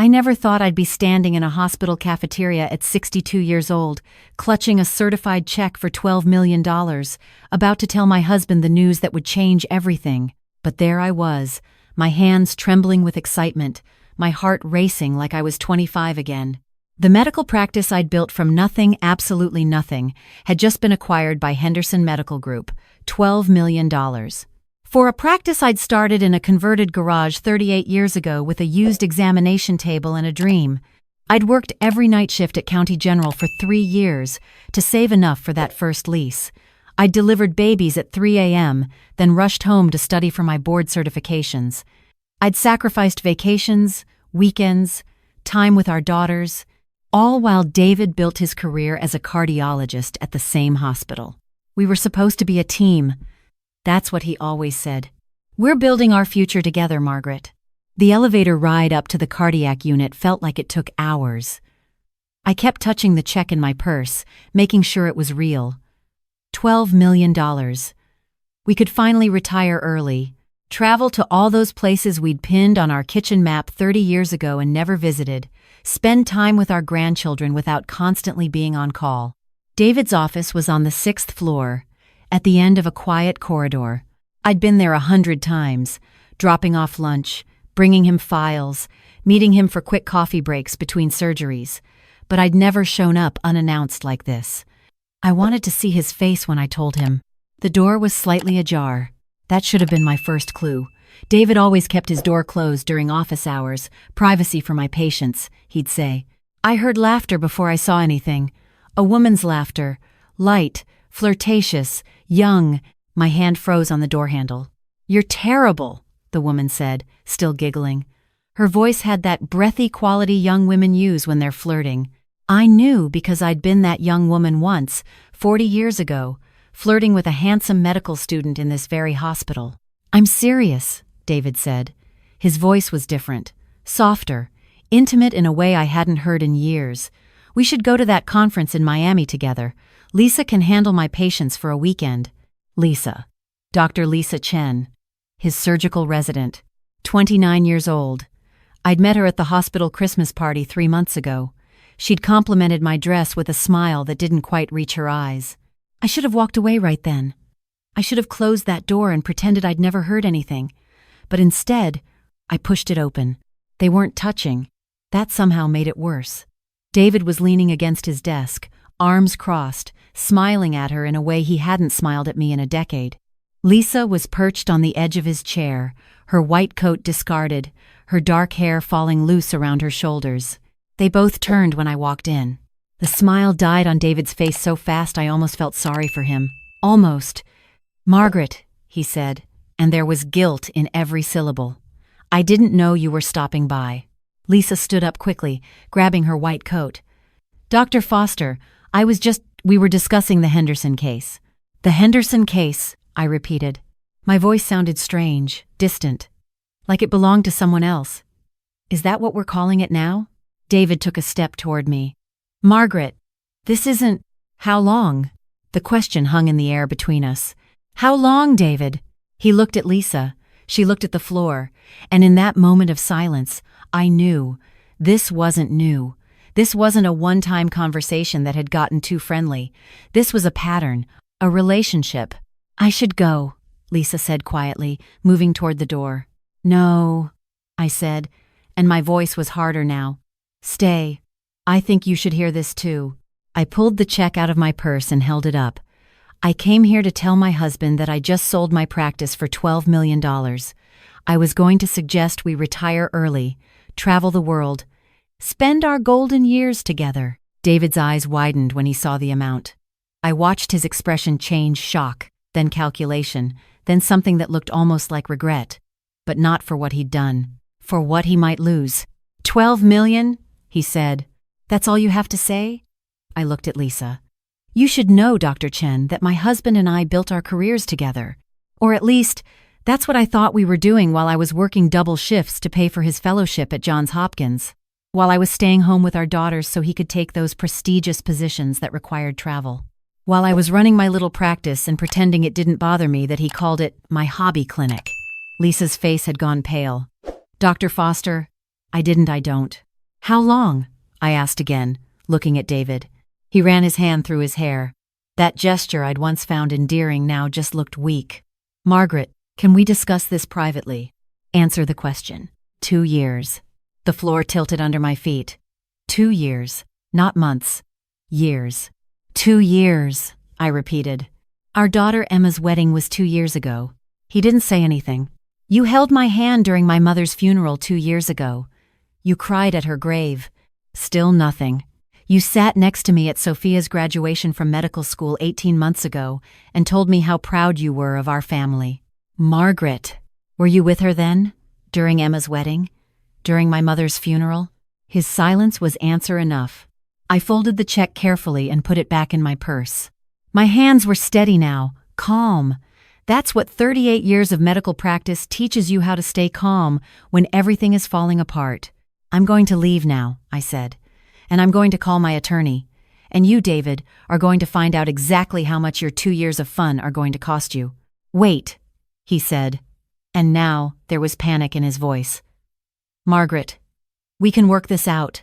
I never thought I'd be standing in a hospital cafeteria at 62 years old, clutching a certified check for $12 million, about to tell my husband the news that would change everything. But there I was, my hands trembling with excitement, my heart racing like I was 25 again. The medical practice I'd built from nothing, absolutely nothing, had just been acquired by Henderson Medical Group, $12 million. For a practice I'd started in a converted garage 38 years ago with a used examination table and a dream, I'd worked every night shift at County General for 3 years to save enough for that first lease. I'd delivered babies at 3 a.m., then rushed home to study for my board certifications. I'd sacrificed vacations, weekends, time with our daughters, all while David built his career as a cardiologist at the same hospital. We were supposed to be a team. That's what he always said. "We're building our future together, Margaret." The elevator ride up to the cardiac unit felt like it took hours. I kept touching the check in my purse, making sure it was real. $12 million. We could finally retire early, travel to all those places we'd pinned on our kitchen map 30 years ago and never visited, spend time with our grandchildren without constantly being on call. David's office was on the 6th floor, at the end of a quiet corridor. I'd been there 100 times, dropping off lunch, bringing him files, meeting him for quick coffee breaks between surgeries, but I'd never shown up unannounced like this. I wanted to see his face when I told him. The door was slightly ajar. That should have been my first clue. David always kept his door closed during office hours, privacy for my patients, he'd say. I heard laughter before I saw anything. A woman's laughter, light, flirtatious, young. My hand froze on the door handle. "You're terrible," the woman said, still giggling. Her voice had that breathy quality young women use when they're flirting. I knew because I'd been that young woman once, 40 years ago, flirting with a handsome medical student in this very hospital. "I'm serious," David said. His voice was different, softer, intimate in a way I hadn't heard in years. "We should go to that conference in Miami together. Lisa can handle my patients for a weekend." Lisa. Dr. Lisa Chen. His surgical resident. 29 years old. I'd met her at the hospital Christmas party 3 months ago. She'd complimented my dress with a smile that didn't quite reach her eyes. I should have walked away right then. I should have closed that door and pretended I'd never heard anything. But instead, I pushed it open. They weren't touching. That somehow made it worse. David was leaning against his desk, arms crossed, smiling at her in a way he hadn't smiled at me in a decade. Lisa was perched on the edge of his chair, her white coat discarded, her dark hair falling loose around her shoulders. They both turned when I walked in. The smile died on David's face so fast I almost felt sorry for him. Almost. "Margaret," he said, and there was guilt in every syllable. "I didn't know you were stopping by." Lisa stood up quickly, grabbing her white coat. "Dr. Foster, we were discussing the Henderson case." "The Henderson case," I repeated. My voice sounded strange, distant, like it belonged to someone else. "Is that what we're calling it now?" David took a step toward me. "Margaret, this isn't—" "How long?" The question hung in the air between us. "How long, David?" He looked at Lisa. She looked at the floor. And in that moment of silence, I knew. This wasn't new. This wasn't a one-time conversation that had gotten too friendly. This was a pattern, a relationship. "I should go," Lisa said quietly, moving toward the door. "No," I said, and my voice was harder now. "Stay. I think you should hear this too." I pulled the check out of my purse and held it up. "I came here to tell my husband that I just sold my practice for $12 million. I was going to suggest we retire early, travel the world, spend our golden years together." David's eyes widened when he saw the amount. I watched his expression change: shock, then calculation, then something that looked almost like regret. But not for what he'd done, for what he might lose. $12 million, he said. "That's all you have to say?" I looked at Lisa. "You should know, Dr. Chen, that my husband and I built our careers together. Or at least, that's what I thought we were doing while I was working double shifts to pay for his fellowship at Johns Hopkins, while I was staying home with our daughters so he could take those prestigious positions that required travel, while I was running my little practice and pretending it didn't bother me that he called it my hobby clinic." Lisa's face had gone pale. "Dr. Foster, I don't. How long? I asked again, looking at David. He ran his hand through his hair. That gesture I'd once found endearing now just looked weak. Margaret, can we discuss this privately? Answer the question. 2 years. The floor tilted under my feet. 2 years, not months. Years. 2 years, I repeated. Our daughter Emma's wedding was 2 years ago. He didn't say anything. You held my hand during my mother's funeral 2 years ago. You cried at her grave. Still nothing. You sat next to me at Sophia's graduation from medical school 18 months ago and told me how proud you were of our family. Margaret, were you with her then? During Emma's wedding? During my mother's funeral? His silence was answer enough. I folded the check carefully and put it back in my purse. My hands were steady now, calm. That's what 38 years of medical practice teaches you, how to stay calm when everything is falling apart. I'm going to leave now, I said. And I'm going to call my attorney. And you, David, are going to find out exactly how much your 2 years of fun are going to cost you. Wait, he said. And now there was panic in his voice. Margaret, we can work this out.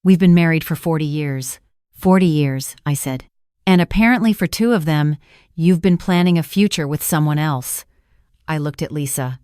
We've been married for 40 years. 40 years, I said. And apparently for 2 of them, you've been planning a future with someone else. I looked at Lisa.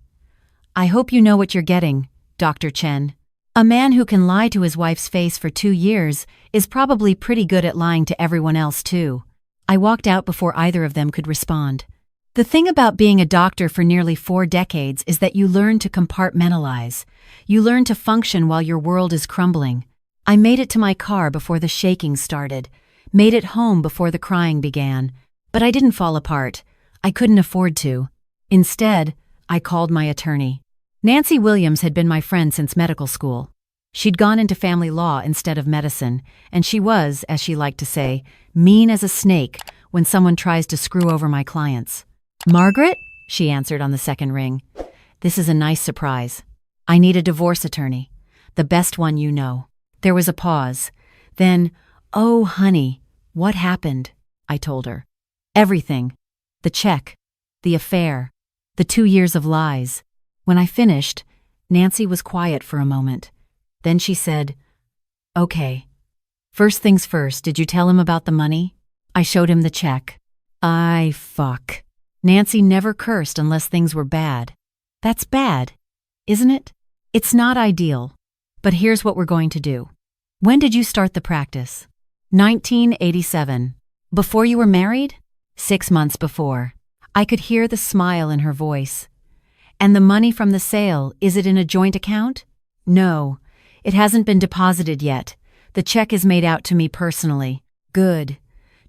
I hope you know what you're getting, Dr. Chen. A man who can lie to his wife's face for 2 years is probably pretty good at lying to everyone else too. I walked out before either of them could respond. The thing about being a doctor for nearly 4 decades is that you learn to compartmentalize. You learn to function while your world is crumbling. I made it to my car before the shaking started, made it home before the crying began, but I didn't fall apart. I couldn't afford to. Instead, I called my attorney. Nancy Williams had been my friend since medical school. She'd gone into family law instead of medicine, and she was, as she liked to say, mean as a snake when someone tries to screw over my clients. Margaret? She answered on the second ring. This is a nice surprise. I need a divorce attorney. The best one you know. There was a pause. Then, oh, honey, what happened? I told her. Everything. The check. The affair. The 2 years of lies. When I finished, Nancy was quiet for a moment. Then she said, Okay. First things first, did you tell him about the money? I showed him the check. Fuck. Nancy never cursed unless things were bad. That's bad, isn't it? It's not ideal. But here's what we're going to do. When did you start the practice? 1987. Before you were married? 6 months before. I could hear the smile in her voice. And the money from the sale, is it in a joint account? No, it hasn't been deposited yet. The check is made out to me personally. Good.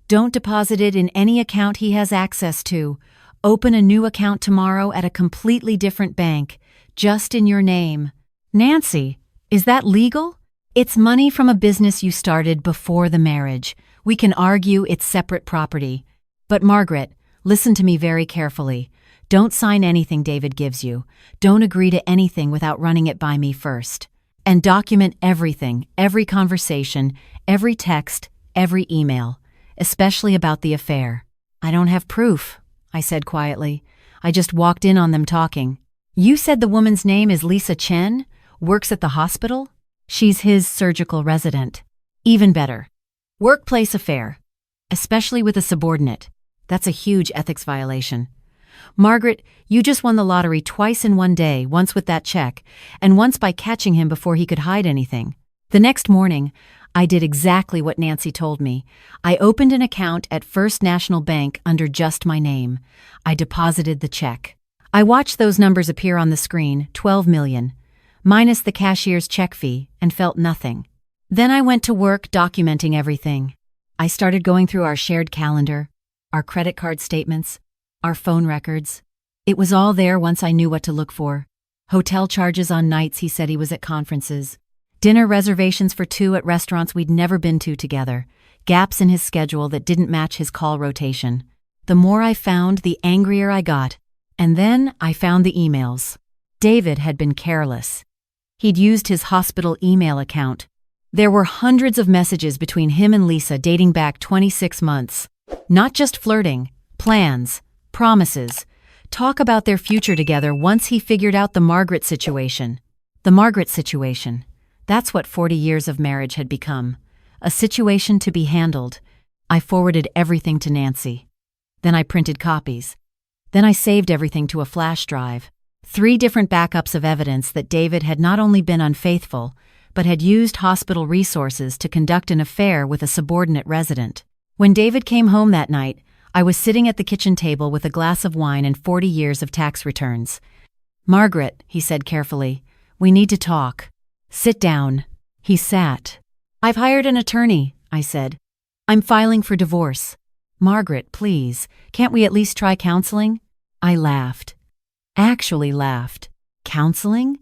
Don't deposit it in any account he has access to. Open a new account tomorrow at a completely different bank, just in your name. Nancy, is that legal? It's money from a business you started before the marriage. We can argue it's separate property. But Margaret, listen to me very carefully. Don't sign anything David gives you. Don't agree to anything without running it by me first. And document everything, every conversation, every text, every email, especially about the affair. I don't have proof, I said quietly. I just walked in on them talking. You said the woman's name is Lisa Chen? Works at the hospital? She's his surgical resident. Even better. Workplace affair. Especially with a subordinate. That's a huge ethics violation. Margaret, you just won the lottery twice in one day, once with that check, and once by catching him before he could hide anything. The next morning, I did exactly what Nancy told me. I opened an account at First National Bank under just my name. I deposited the check. I watched those numbers appear on the screen, 12 million, minus the cashier's check fee, and felt nothing. Then I went to work documenting everything. I started going through our shared calendar, our credit card statements, our phone records. It was all there once I knew what to look for. Hotel charges on nights he said he was at conferences. Dinner reservations for 2 at restaurants we'd never been to together. Gaps in his schedule that didn't match his call rotation. The more I found, the angrier I got. And then I found the emails. David had been careless. He'd used his hospital email account. There were hundreds of messages between him and Lisa dating back 26 months. Not just flirting, plans, promises, talk about their future together once he figured out the Margaret situation. The Margaret situation. That's what 40 years of marriage had become. A situation to be handled. I forwarded everything to Nancy. Then I printed copies. Then I saved everything to a flash drive. 3 different backups of evidence that David had not only been unfaithful, but had used hospital resources to conduct an affair with a subordinate resident. When David came home that night, I was sitting at the kitchen table with a glass of wine and 40 years of tax returns. "Margaret," he said carefully, "we need to talk. Sit down." He sat. "I've hired an attorney," I said. "I'm filing for divorce." "Margaret, please, can't we at least try counseling?" I laughed. Actually laughed. Counseling?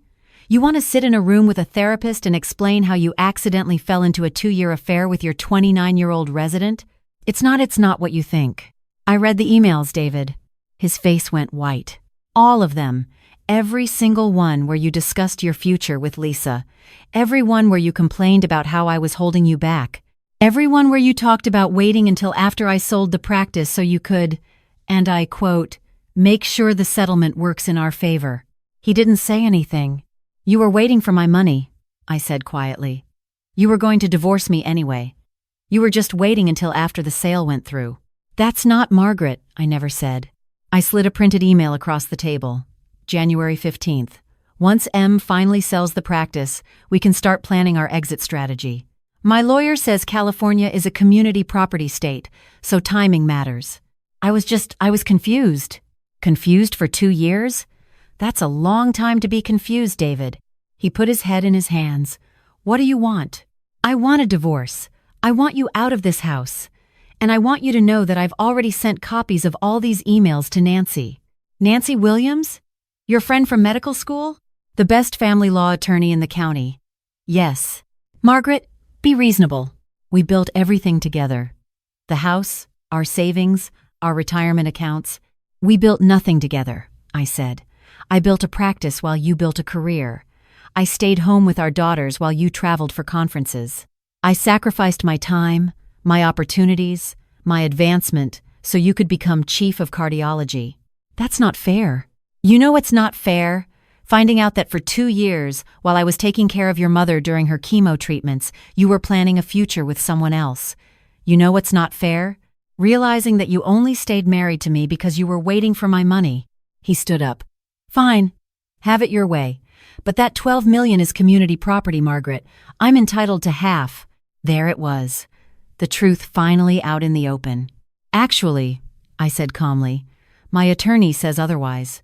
You want to sit in a room with a therapist and explain how you accidentally fell into a 2-year affair with your 29-year-old resident? It's not what you think. I read the emails, David. His face went white. All of them. Every single one where you discussed your future with Lisa. Every one where you complained about how I was holding you back. Every one where you talked about waiting until after I sold the practice so you could, and I quote, "make sure the settlement works in our favor." He didn't say anything. "You were waiting for my money," I said quietly. "You were going to divorce me anyway. You were just waiting until after the sale went through." "That's not Margaret," I never said. I slid a printed email across the table. January 15th. "Once M finally sells the practice, we can start planning our exit strategy. My lawyer says California is a community property state, so timing matters." I was confused. Confused for 2 years? That's a long time to be confused, David. He put his head in his hands. "What do you want?" "I want a divorce. I want you out of this house. And I want you to know that I've already sent copies of all these emails to Nancy." "Nancy Williams? Your friend from medical school? The best family law attorney in the county." "Yes." "Margaret, be reasonable. We built everything together. The house, our savings, our retirement accounts. We built nothing together," I said. "I built a practice while you built a career. I stayed home with our daughters while you traveled for conferences. I sacrificed my time, my opportunities, my advancement, so you could become chief of cardiology. That's not fair." "You know what's not fair? Finding out that for 2 years, while I was taking care of your mother during her chemo treatments, you were planning a future with someone else. You know what's not fair? Realizing that you only stayed married to me because you were waiting for my money." He stood up. "Fine. Have it your way. But that $12 million is community property, Margaret. I'm entitled to half." There it was. The truth finally out in the open. "Actually," I said calmly, "my attorney says otherwise.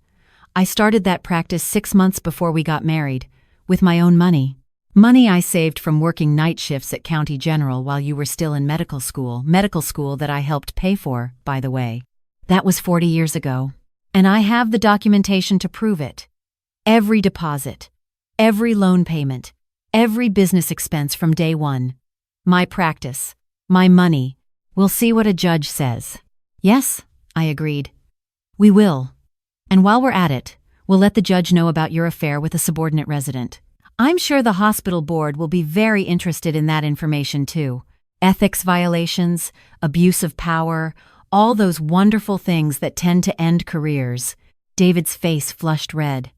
I started that practice 6 months before we got married, with my own money. Money I saved from working night shifts at County General while you were still in medical school that I helped pay for, by the way. That was 40 years ago. And I have the documentation to prove it. Every deposit, every loan payment, every business expense from day one. My practice, my money. We'll see what a judge says." "Yes," I agreed. "We will. And while we're at it, we'll let the judge know about your affair with a subordinate resident. I'm sure the hospital board will be very interested in that information too. Ethics violations, abuse of power, all those wonderful things that tend to end careers." David's face flushed red.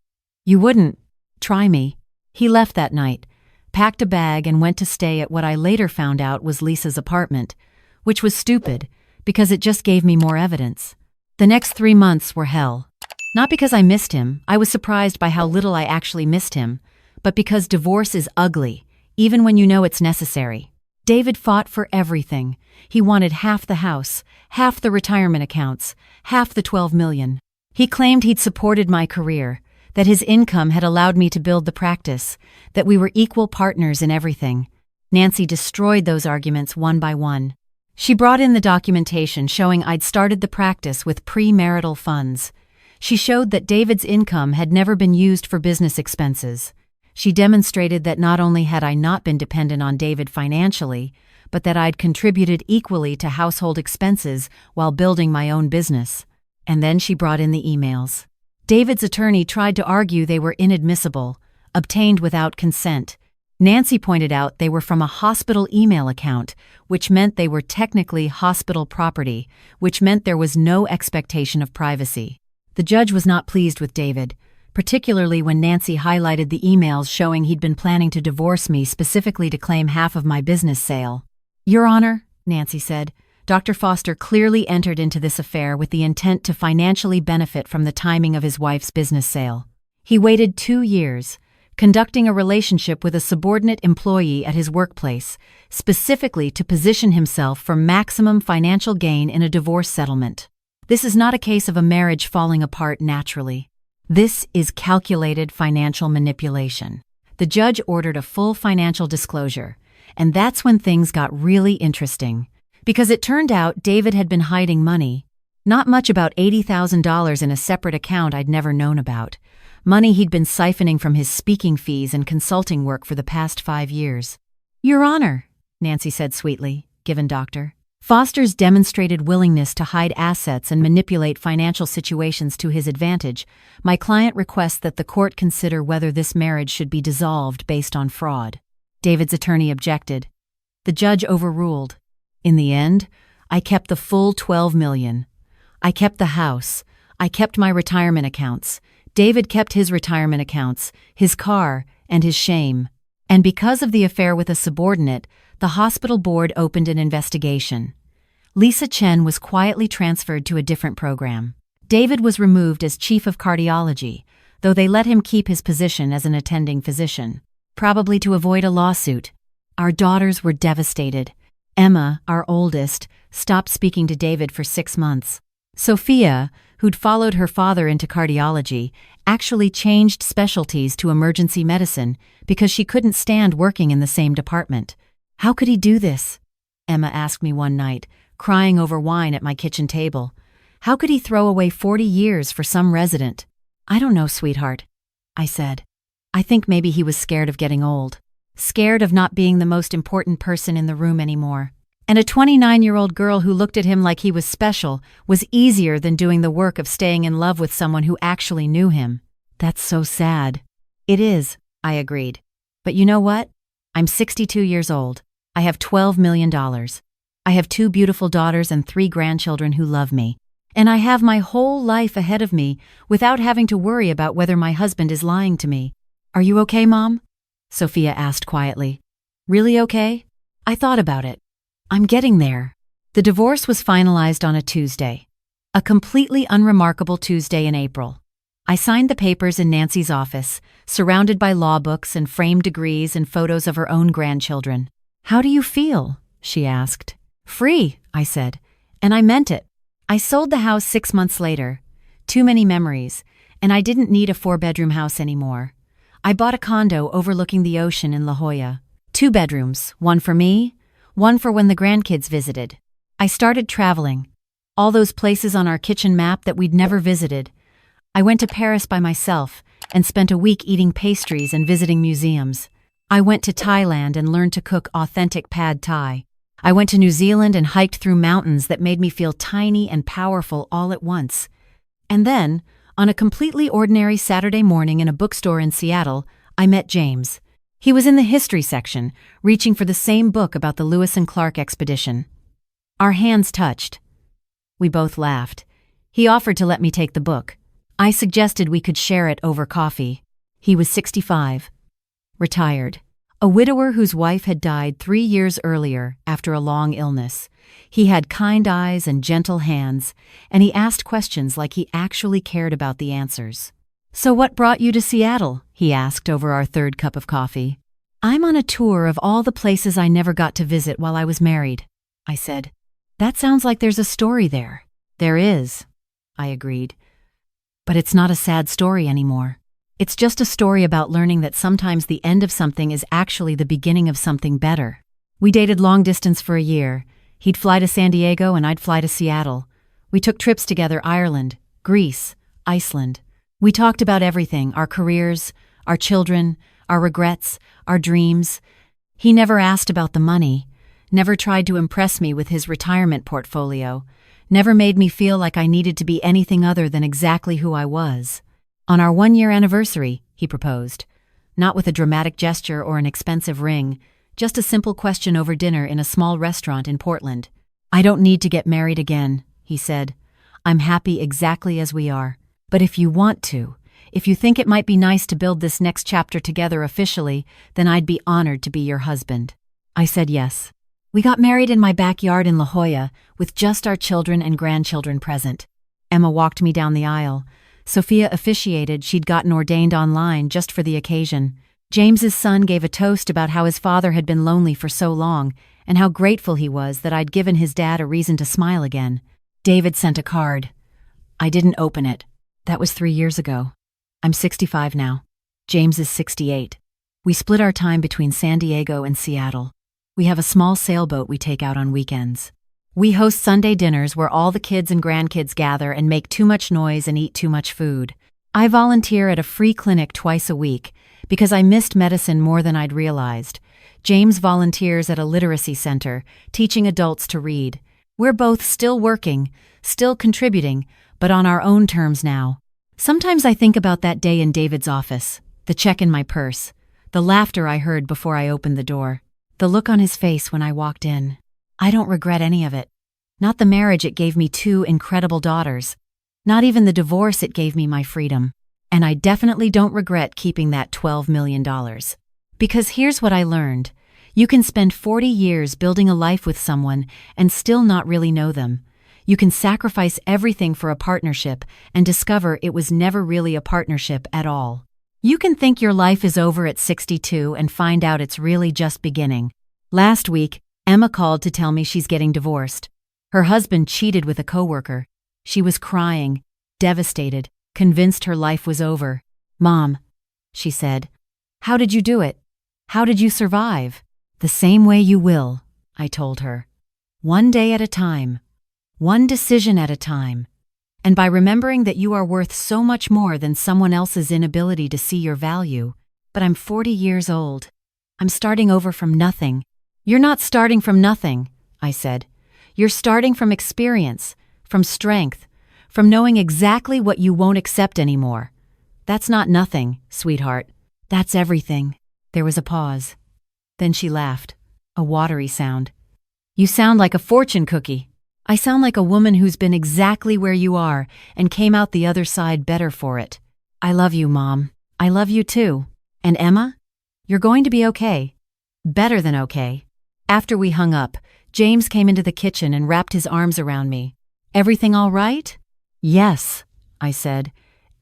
"You wouldn't try me." He left that night, packed a bag and went to stay at what I later found out was Lisa's apartment, which was stupid because it just gave me more evidence. The next 3 months were hell. Not because I missed him, I was surprised by how little I actually missed him, but because divorce is ugly, even when you know it's necessary. David fought for everything. He wanted half the house, half the retirement accounts, half the $12 million. He claimed he'd supported my career, that his income had allowed me to build the practice, that we were equal partners in everything. Nancy destroyed those arguments one by one. She brought in the documentation showing I'd started the practice with premarital funds. She showed that David's income had never been used for business expenses. She demonstrated that not only had I not been dependent on David financially, but that I'd contributed equally to household expenses while building my own business. And then she brought in the emails. David's attorney tried to argue they were inadmissible, obtained without consent. Nancy pointed out they were from a hospital email account, which meant they were technically hospital property, which meant there was no expectation of privacy. The judge was not pleased with David, particularly when Nancy highlighted the emails showing he'd been planning to divorce me specifically to claim half of my business sale. "Your Honor," Nancy said, "Dr. Foster clearly entered into this affair with the intent to financially benefit from the timing of his wife's business sale. He waited 2 years, conducting a relationship with a subordinate employee at his workplace, specifically to position himself for maximum financial gain in a divorce settlement. This is not a case of a marriage falling apart naturally. This is calculated financial manipulation." The judge ordered a full financial disclosure, and that's when things got really interesting. Because it turned out David had been hiding money. Not much, about $80,000 in a separate account I'd never known about. Money he'd been siphoning from his speaking fees and consulting work for the past 5 years. "Your Honor," Nancy said sweetly, given Dr. Foster's demonstrated willingness to hide assets and manipulate financial situations to his advantage, my client requests that the court consider whether this marriage should be dissolved based on fraud. David's attorney objected. The judge overruled. In the end, I kept the full $12 million. I kept the house. I kept my retirement accounts. David kept his retirement accounts, his car, and his shame. And because of the affair with a subordinate, the hospital board opened an investigation. Lisa Chen was quietly transferred to a different program. David was removed as chief of cardiology, though they let him keep his position as an attending physician, probably to avoid a lawsuit. Our daughters were devastated. Emma, our oldest, stopped speaking to David for 6 months. Sophia, who'd followed her father into cardiology, actually changed specialties to emergency medicine because she couldn't stand working in the same department. "How could he do this?" Emma asked me one night, crying over wine at my kitchen table. "How could he throw away 40 years for some resident?" "I don't know, sweetheart," I said. "I think maybe he was scared of getting old. Scared of not being the most important person in the room anymore. And a 29-year-old girl who looked at him like he was special was easier than doing the work of staying in love with someone who actually knew him." "That's so sad." "It is," I agreed. "But you know what? I'm 62 years old. I have $12 million. I have 2 beautiful daughters and 3 grandchildren who love me. And I have my whole life ahead of me without having to worry about whether my husband is lying to me." "Are you okay, Mom?" Sophia asked quietly. "Really okay?" I thought about it. I'm getting there. The divorce was finalized on a Tuesday. A completely unremarkable Tuesday in April. I signed the papers in Nancy's office, surrounded by law books and framed degrees and photos of her own grandchildren. "How do you feel?" she asked. "Free," I said, and I meant it. I sold the house 6 months later. Too many memories, and I didn't need a 4-bedroom house anymore. I bought a condo overlooking the ocean in La Jolla. 2 bedrooms, one for me, one for when the grandkids visited. I started traveling. All those places on our kitchen map that we'd never visited. I went to Paris by myself and spent a week eating pastries and visiting museums. I went to Thailand and learned to cook authentic pad thai. I went to New Zealand and hiked through mountains that made me feel tiny and powerful all at once. And then, on a completely ordinary Saturday morning in a bookstore in Seattle, I met James. He was in the history section, reaching for the same book about the Lewis and Clark expedition. Our hands touched. We both laughed. He offered to let me take the book. I suggested we could share it over coffee. He was 65. Retired. A widower whose wife had died 3 years earlier after a long illness. He had kind eyes and gentle hands, and he asked questions like he actually cared about the answers. "So what brought you to Seattle?" he asked over our 3rd cup of coffee. "I'm on a tour of all the places I never got to visit while I was married," I said. "That sounds like there's a story there." "There is," I agreed. "But it's not a sad story anymore. It's just a story about learning that sometimes the end of something is actually the beginning of something better." We dated long distance for a year. He'd fly to San Diego and I'd fly to Seattle. We took trips together: Ireland, Greece, Iceland. We talked about everything: our careers, our children, our regrets, our dreams. He never asked about the money, never tried to impress me with his retirement portfolio, never made me feel like I needed to be anything other than exactly who I was. On our 1-year anniversary, he proposed. Not with a dramatic gesture or an expensive ring, just a simple question over dinner in a small restaurant in Portland. "I don't need to get married again," he said. "I'm happy exactly as we are. But if you want to, If you think it might be nice to build this next chapter together officially, then I'd be honored to be your husband." I said yes. We got married in my backyard in La Jolla, with just our children and grandchildren present. Emma walked me down the aisle. Sophia officiated. She'd gotten ordained online just for the occasion. James's son gave a toast about how his father had been lonely for so long, and how grateful he was that I'd given his dad a reason to smile again. David sent a card. I didn't open it. That was 3 years ago. I'm 65 now. James is 68. We split our time between San Diego and Seattle. We have a small sailboat we take out on weekends. We host Sunday dinners where all the kids and grandkids gather and make too much noise and eat too much food. I volunteer at a free clinic twice a week because I missed medicine more than I'd realized. James volunteers at a literacy center, teaching adults to read. We're both still working, still contributing, but on our own terms now. Sometimes I think about that day in David's office, the check in my purse, the laughter I heard before I opened the door, the look on his face when I walked in. I don't regret any of it. Not the marriage, it gave me 2 incredible daughters. Not even the divorce, it gave me my freedom. And I definitely don't regret keeping that $12 million. Because here's what I learned. You can spend 40 years building a life with someone and still not really know them. You can sacrifice everything for a partnership and discover it was never really a partnership at all. You can think your life is over at 62 and find out it's really just beginning. Last week, Emma called to tell me she's getting divorced. Her husband cheated with a coworker. She was crying, devastated, convinced her life was over. "Mom," she said, "how did you do it? How did you survive?" "The same way you will," I told her. "One day at a time. One decision at a time. And by remembering that you are worth so much more than someone else's inability to see your value." But I'm 40 years old. I'm starting over from nothing. "You're not starting from nothing," I said. "You're starting from experience, from strength, from knowing exactly what you won't accept anymore. That's not nothing, sweetheart. That's everything." There was a pause. Then she laughed, a watery sound. "You sound like a fortune cookie." "I sound like a woman who's been exactly where you are and came out the other side better for it." "I love you, Mom. I love you too. And Emma? You're going to be okay. Better than okay." After we hung up, James came into the kitchen and wrapped his arms around me. "Everything all right?" "Yes," I said.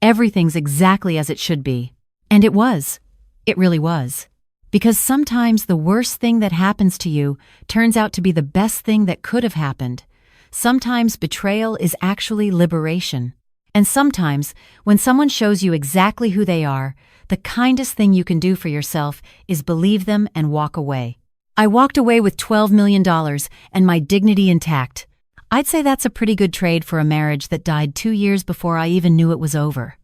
"Everything's exactly as it should be." And it was. It really was. Because sometimes the worst thing that happens to you turns out to be the best thing that could have happened. Sometimes betrayal is actually liberation. And sometimes, when someone shows you exactly who they are, the kindest thing you can do for yourself is believe them and walk away. I walked away with $12 million and my dignity intact. I'd say that's a pretty good trade for a marriage that died 2 years before I even knew it was over.